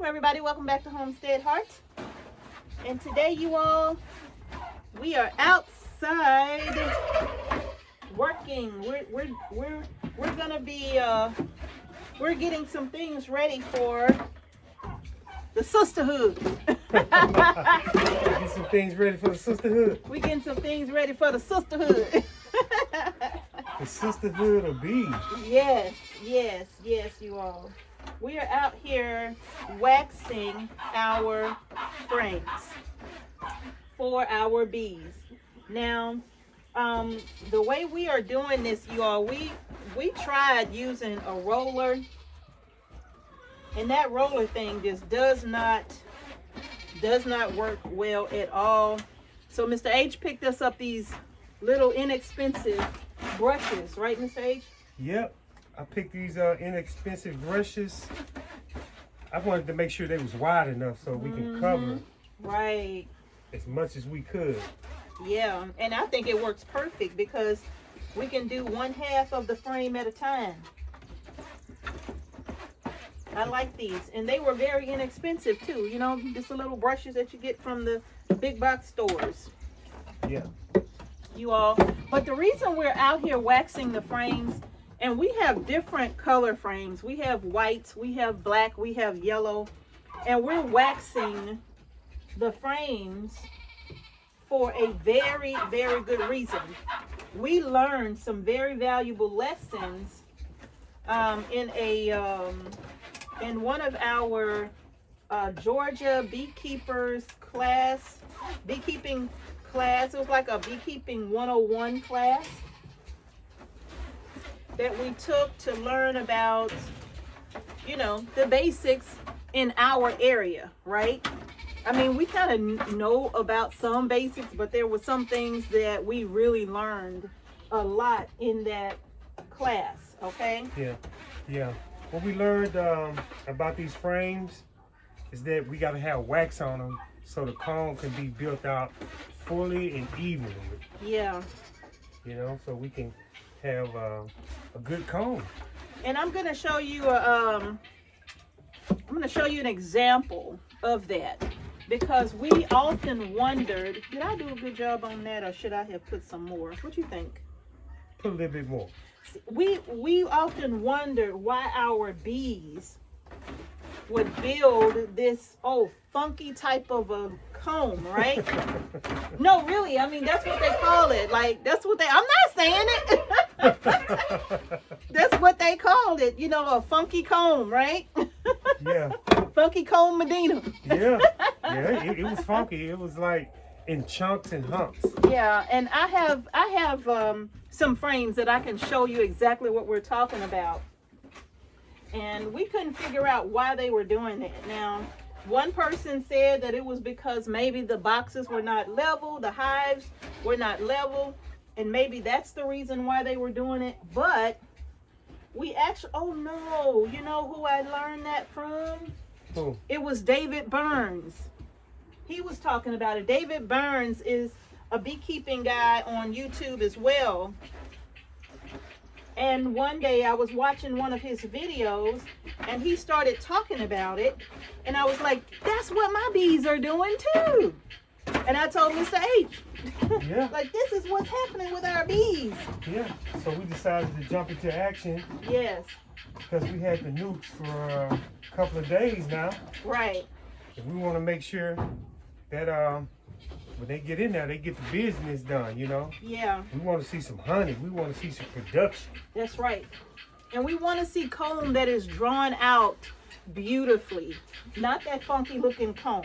everybody, welcome back to Homestead Heart. And today you all, we are outside working. We're gonna be we're getting some things ready for the sisterhood. Get some things ready for the sisterhood. We're getting some things ready for the sisterhood. The sisterhood of bees. Yes, you all. We are out here waxing our frames for our bees. Now, the way we are doing this, you all, we tried using a roller, and that roller thing just does not work well at all. So Mr. H picked us up these little inexpensive brushes, right, Mr. H? Yep. I picked these inexpensive brushes. I wanted to make sure they was wide enough so we can cover right as much as we could. Yeah, and I think it works perfect because we can do one half of the frame at a time. I like these, and they were very inexpensive too. You know, just the little brushes that you get from the big box stores. Yeah. You all, but the reason we're out here waxing the frames, and we have different color frames. We have white, we have black, we have yellow, and we're waxing the frames for a very, very good reason. We learned some very valuable lessons in one of our Georgia beekeeping class. It was like a beekeeping 101 class that we took to learn about, you know, the basics in our area, right? I mean, we kind of know about some basics, but there were some things that we really learned a lot in that class, okay? Yeah. What we learned about these frames is that we got to have wax on them so the comb can be built out fully and evenly. Yeah. You know, so we can have a good comb. And I'm going to show you an example of that, because we often wondered, did I do a good job on that, or should I have put some more? What do you think? Put a little bit more. We often wondered why our bees would build this funky type of a comb, right? No, really, I mean, that's what they call it. Like, that's what I'm not saying it. That's what they called it, you know, a funky comb, right? Yeah. Funky comb Medina. Yeah, it was funky. It was like in chunks and humps. Yeah, and I have some frames that I can show you exactly what we're talking about. And we couldn't figure out why they were doing it. Now, one person said that it was because maybe the boxes were not level, the hives were not level, and maybe that's the reason why they were doing it. But we actually, oh no, you know who I learned that from? Who? It was David Burns. He was talking about it. David Burns is a beekeeping guy on YouTube as well. And one day I was watching one of his videos and he started talking about it. And I was like, that's what my bees are doing too. And I told Mr. H, yeah. like, this is what's happening with our bees. Yeah, so we decided to jump into action. Yes. Because we had the nukes for a couple of days now. Right. And we want to make sure that when they get in there, they get the business done, you know? Yeah. We want to see some honey. We want to see some production. That's right. And we want to see comb that is drawn out beautifully. Not that funky looking comb.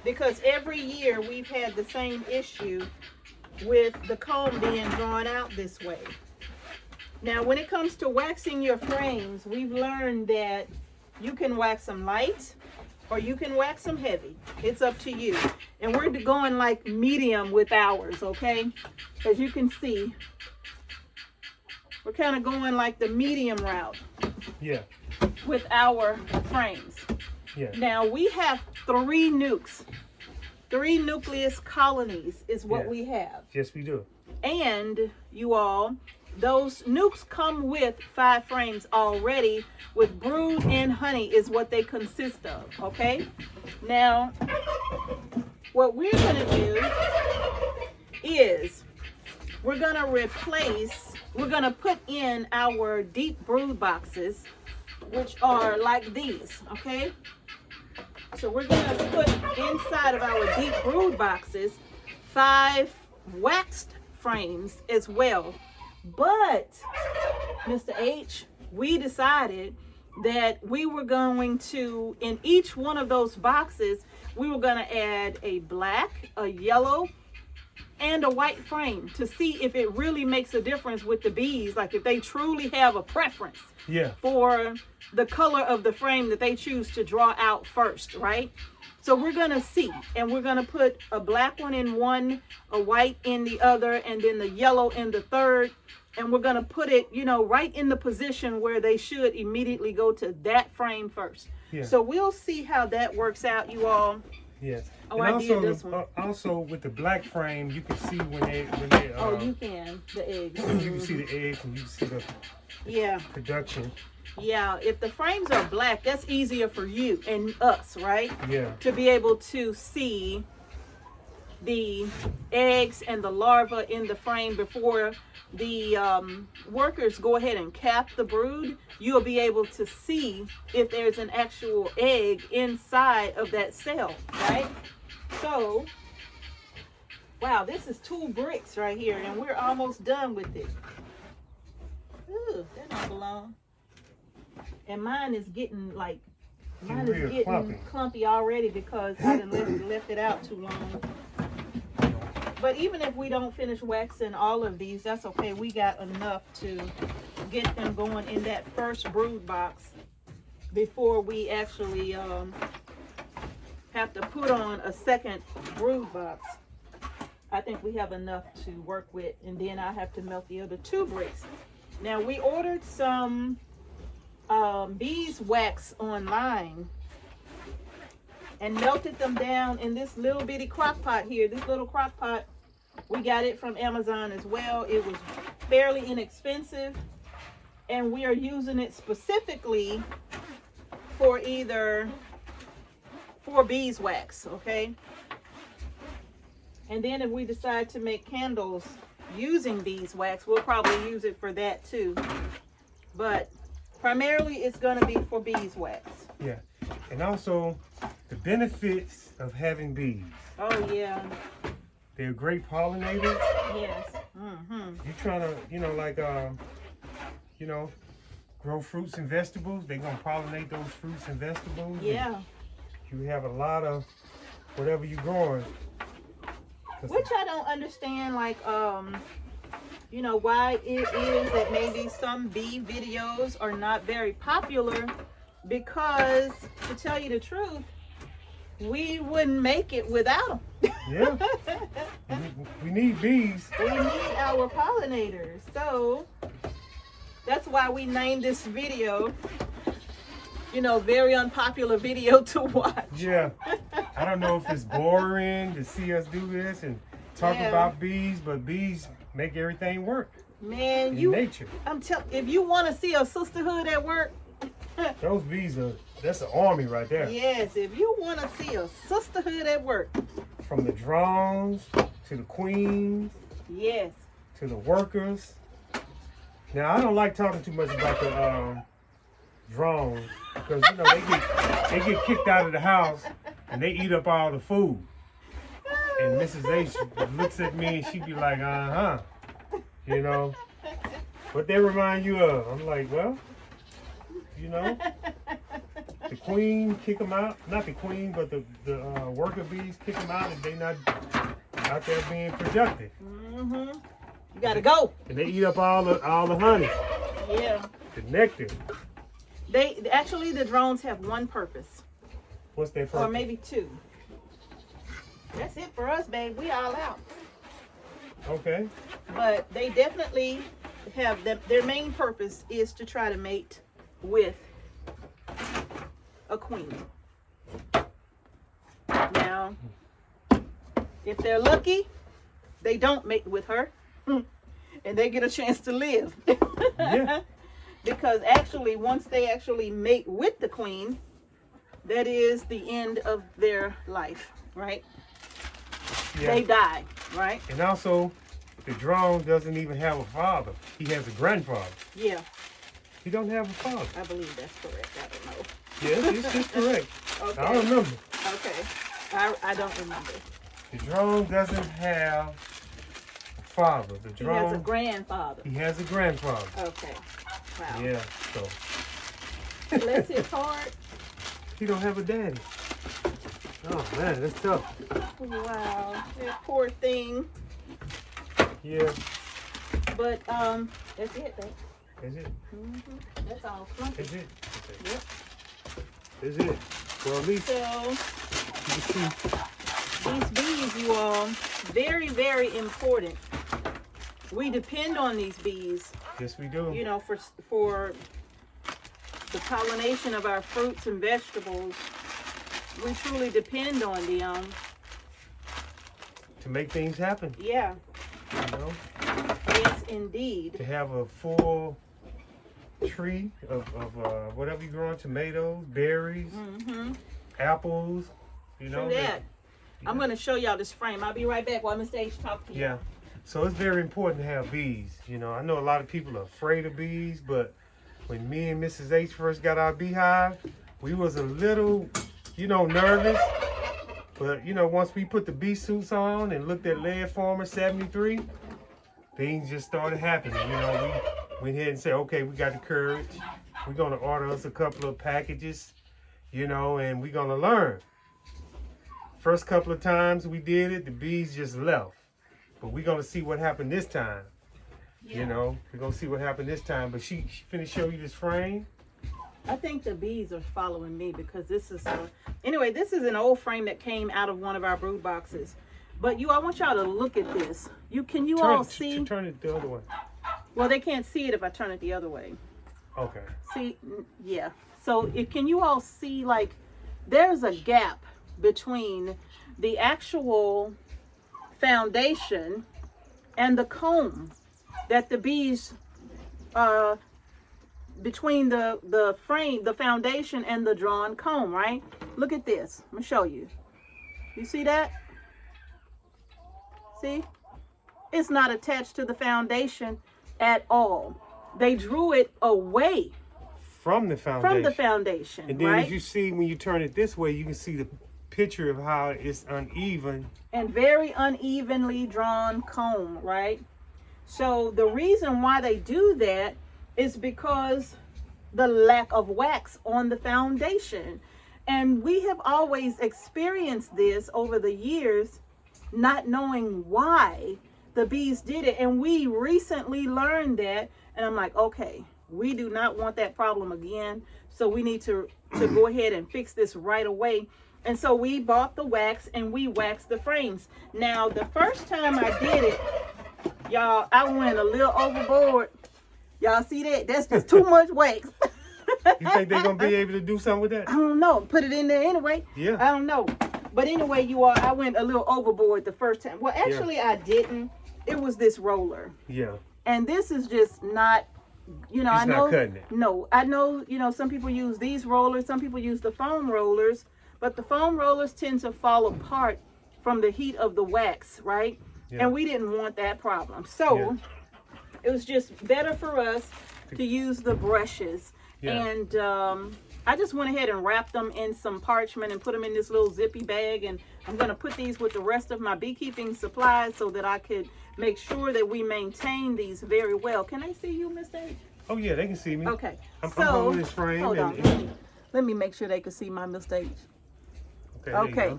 Because every year we've had the same issue with the comb being drawn out this way. Now, when it comes to waxing your frames, we've learned that you can wax them light or you can wax them heavy. It's up to you. And we're going like medium with ours, okay? As you can see, we're kind of going like the medium route. Yeah. With our frames. Yeah. Now, we have 3 nukes. 3 nucleus colonies is what we have. Yes, we do. And you all, those nukes come with 5 frames already with brood and honey is what they consist of, okay? Now, what we're gonna do is we're gonna put in our deep brood boxes, which are like these, okay? So we're gonna put inside of our deep brood boxes 5 waxed frames as well. But Mr. H, we decided that we were going to, in each one of those boxes, we were going to add a black, a yellow, and a white frame to see if it really makes a difference with the bees, like if they truly have a preference for the color of the frame that they choose to draw out first, right? So we're going to see, and we're going to put a black one in one, a white in the other, and then the yellow in the third. And we're going to put it, you know, right in the position where they should immediately go to that frame first. Yeah. So we'll see how that works out, you all. Yes. Oh, and I did this one. Also, with the black frame, you can see when they oh, you can, the eggs. You can see the eggs and you can see the production. Yeah, if the frames are black, that's easier for you and us, right? Yeah. To be able to see the eggs and the larva in the frame before the workers go ahead and cap the brood. You'll be able to see if there's an actual egg inside of that cell, right? So, wow, this is 2 bricks right here, and we're almost done with it. Ooh, that don't belong. And mine is getting like, clumpy already because I done left it out too long. But even if we don't finish waxing all of these, that's okay. We got enough to get them going in that first brood box before we actually have to put on a second brood box. I think we have enough to work with, and then I have to melt the other 2 bricks. Now, we ordered some beeswax online and melted them down in this little bitty crock pot here. This little crock pot, we got it from Amazon as well. It was fairly inexpensive, and we are using it specifically for beeswax, okay? And then if we decide to make candles using beeswax, we'll probably use it for that too. But primarily it's going to be for beeswax. Yeah. And also the benefits of having bees. Oh yeah. They're great pollinators. Yes. Mm-hmm. You're trying to, grow fruits and vegetables. They're going to pollinate those fruits and vegetables. Yeah. And you have a lot of whatever you're growing. Which I don't understand, like, why it is that maybe some bee videos are not very popular, because to tell you the truth, we wouldn't make it without them. Yeah. we need bees. We need our pollinators. So that's why we named this video, very unpopular video to watch. Yeah. I don't know if it's boring to see us do this and talk about bees, but bees make everything work. Man, nature. If you want to see a sisterhood at work, those bees that's an army right there. Yes, if you want to see a sisterhood at work. From the drones to the queens. Yes. To the workers. Now, I don't like talking too much about the drones because, they get kicked out of the house and they eat up all the food. And Mrs. H looks at me and she be like, what they remind you of? I'm like, well, the queen kick them out. Not the queen, but the worker bees kick them out if they not out there being productive. Mm-hmm. You gotta go. And they eat up all the honey. Yeah. The nectar. The drones have one purpose. What's their purpose? Or maybe 2. That's it for us, babe. We all out. Okay. But they definitely have their main purpose is to try to mate with a queen. Now, if they're lucky, they don't mate with her. And and they get a chance to live. Yeah. Because actually, once they actually mate with the queen, that is the end of their life, right? Yeah. They die, right? And also, the drone doesn't even have a father. He has a grandfather. Yeah, He don't have a father. I believe that's correct. I don't know. Yeah, it's correct. Okay. I remember. Okay. I don't remember. The drone doesn't have a father. The He drone. has a grandfather. He has a grandfather. Okay. Wow. Yeah. So Bless his heart. he don't have a daddy. Oh man, that's tough. Wow. That poor thing. Yeah. But that's it, babe. Is it? That's all. Flumpy. Is it? Okay. Yep. Is it? Well, at least So you can see. these bees, you all, very, very important. We depend on these bees, Yes, we do. you know, for the pollination of our fruits and vegetables. We truly depend on them. To make things happen, Yeah. you know, Yes, indeed. to have a full tree of whatever you growing, tomatoes, berries, apples, you know. True that. I'm going to show y'all this frame. I'll be right back while Mr. H talks to you. Yeah. So it's very important to have bees. You know, I know a lot of people are afraid of bees, but when me and Mrs. H first got our beehive, we was a little, you know, nervous. But, you know, once we put the bee suits on and looked at Lead Farmer 73, things just started happening. You know, we went ahead and said, okay, we got the courage. We're going to order us a couple of packages, you know, and we're going to learn. First couple of times we did it, the bees just left. But we're going to see what happened this time. Yeah. You know, we're going to see what happened this time. But she finna show you this frame. I think the bees are following me because this is anyway, this is an old frame that came out of one of our brood boxes. But I want y'all to look at this. Can you all see? Turn it the other way. Well, they can't see it if I turn it the other way. Okay. See, yeah. So can you all see, like, there's a gap between the actual foundation and the comb that the bees between the frame, the foundation, and the drawn comb, right? Look at this. I'm gonna show you. You see that? See? It's not attached to the foundation at all. They drew it away From the foundation. from the foundation, And then right? as you see, when you turn it this way, you can see the picture of how it's uneven. And very unevenly drawn comb, right? So the reason why they do that is because the lack of wax on the foundation. And we have always experienced this over the years, not knowing why the bees did it. And we recently learned that, and I'm like, okay, we do not want that problem again. So we need to go ahead and fix this right away. And so we bought the wax and we waxed the frames. Now, the first time I did it, y'all, I went a little overboard. Y'all see that? That's just too much wax. You think they're going to be able to do something with that? I don't know. Put it in there anyway. Yeah. I don't know. But anyway, you all, I went a little overboard the first time. Well, actually, I didn't. It was this roller. Yeah. And this is just not, you know, It's I know. not cutting it. No, I know, you know, some people use these rollers. Some people use the foam rollers. But the foam rollers tend to fall apart from the heat of the wax, right? Yeah. And we didn't want that problem. So it was just better for us to use the brushes. Yeah. And I just went ahead and wrapped them in some parchment and put them in this little zippy bag. And I'm going to put these with the rest of my beekeeping supplies so that I could make sure that we maintain these very well. Can I see you, Mr. H? Oh, yeah, they can see me. Okay. I'm holding this frame. Hold on. and- Let me make sure they can see my Mr. H. Okay. Okay.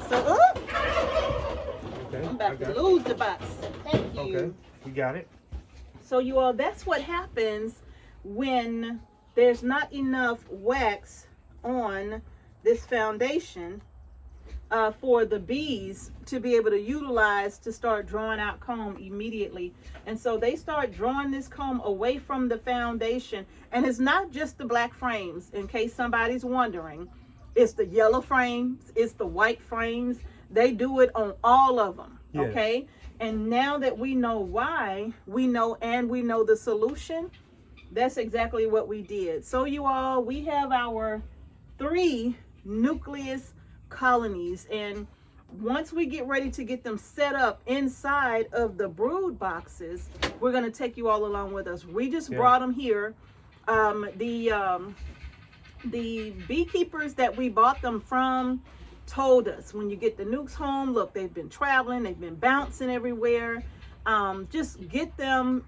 So, Okay. I'm I about to got it. lose the box. Thank you. Okay. We got it. So you all, that's what happens when there's not enough wax on this foundation for the bees to be able to utilize to start drawing out comb immediately. And so they start drawing this comb away from the foundation. And it's not just the black frames, in case somebody's wondering. It's the yellow frames, it's the white frames. They do it on all of them, Yes. okay? And now that we know why, we know the solution, that's exactly what we did. So you all, we have our 3 nucleus colonies, and once we get ready to get them set up inside of the brood boxes, we're going to take you all along with us. We just brought them here. The beekeepers that we bought them from told us, when you get the nukes home, look, they've been traveling, they've been bouncing everywhere. Just get them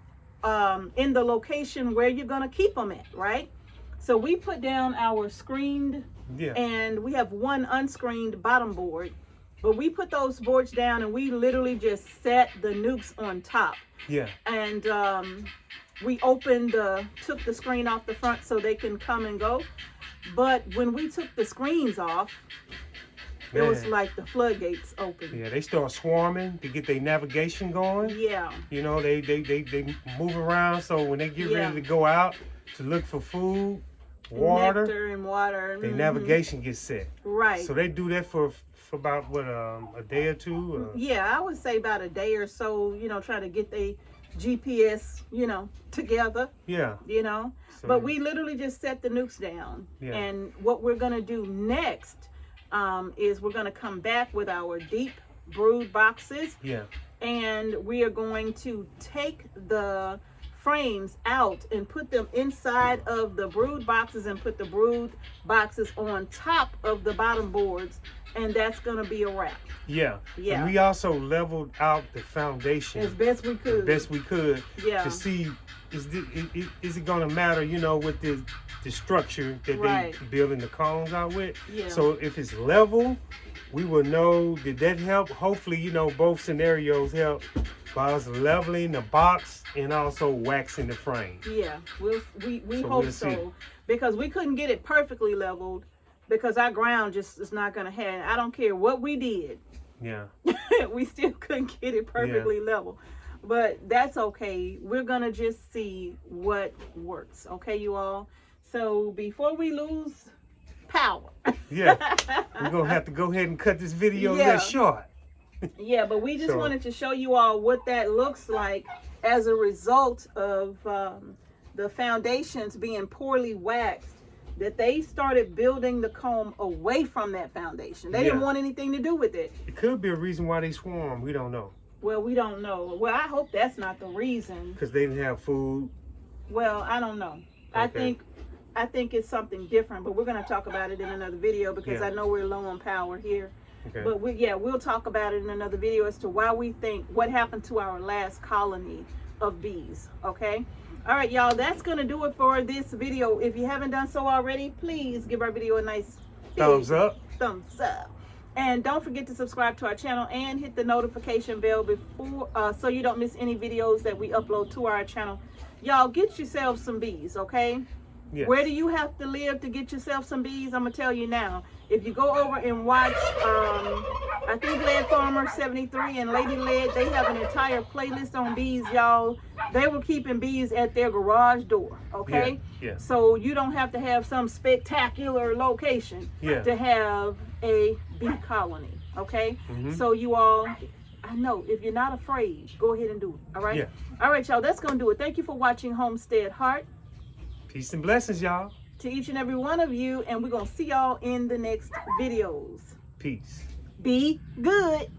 in the location where you're going to keep them at, right? So we put down our screened, and we have one unscreened bottom board, but we put those boards down and we literally just set the nukes on top. Yeah. And we took the screen off the front so they can come and go. But when we took the screens off, it was like the floodgates open. Yeah, they start swarming to get their navigation going. Yeah. You know, they move around, so when they get ready to go out to look for food, nectar and water, their navigation gets set. Right. So they do that for about what, a day or two? Yeah, I would say about a day or so, you know, try to get their GPS, you know, together. Yeah. You know, so, but we literally just set the nukes down. Yeah. And what we're going to do next is we're going to come back with our deep brood boxes. Yeah. And we are going to take the frames out and put them inside of the brood boxes and put the brood boxes on top of the bottom boards, and that's going to be a wrap. Yeah. Yeah. And we also leveled out the foundation as best we could. Yeah. To see is it going to matter, you know, with the structure that they building the cones out with. Yeah. So if it's level, we will know, did that help? Hopefully, you know, both scenarios help by us leveling the box and also waxing the frame. Yeah, we hope so. Because we couldn't get it perfectly leveled because our ground just is not going to have, I don't care what we did. Yeah. We still couldn't get it perfectly level. But that's okay. We're going to just see what works. Okay, you all? So before we lose power. Yeah. We're going to have to go ahead and cut this video a little short. Yeah, but we just wanted to show you all what that looks like as a result of the foundations being poorly waxed, that they started building the comb away from that foundation. They didn't want anything to do with it. It could be a reason why they swarm. We don't know. Well, we don't know. Well, I hope that's not the reason. Because they didn't have food. Well, I don't know. Okay. I think it's something different, but we're going to talk about it in another video because I know we're low on power here. Okay. But we'll talk about it in another video as to why we think what happened to our last colony of bees. Okay. All right, y'all, that's going to do it for this video. If you haven't done so already, please give our video a nice thumbs up. And don't forget to subscribe to our channel and hit the notification bell before so you don't miss any videos that we upload to our channel. Y'all, get yourself some bees, okay? Yes. Where do you have to live to get yourself some bees? I'm going to tell you now. If you go over and watch, I think Lead Farmer 73 and Lady Lead, they have an entire playlist on bees, y'all. They were keeping bees at their garage door, okay? Yeah. So you don't have to have some spectacular location to have a bee colony, okay? So you all, I know, if you're not afraid, go ahead and do it, all right? Yeah. All right, y'all, that's going to do it. Thank you for watching Homestead Heart. Peace and blessings, y'all. To each and every one of you, and we're going to see y'all in the next videos. Peace. Be good.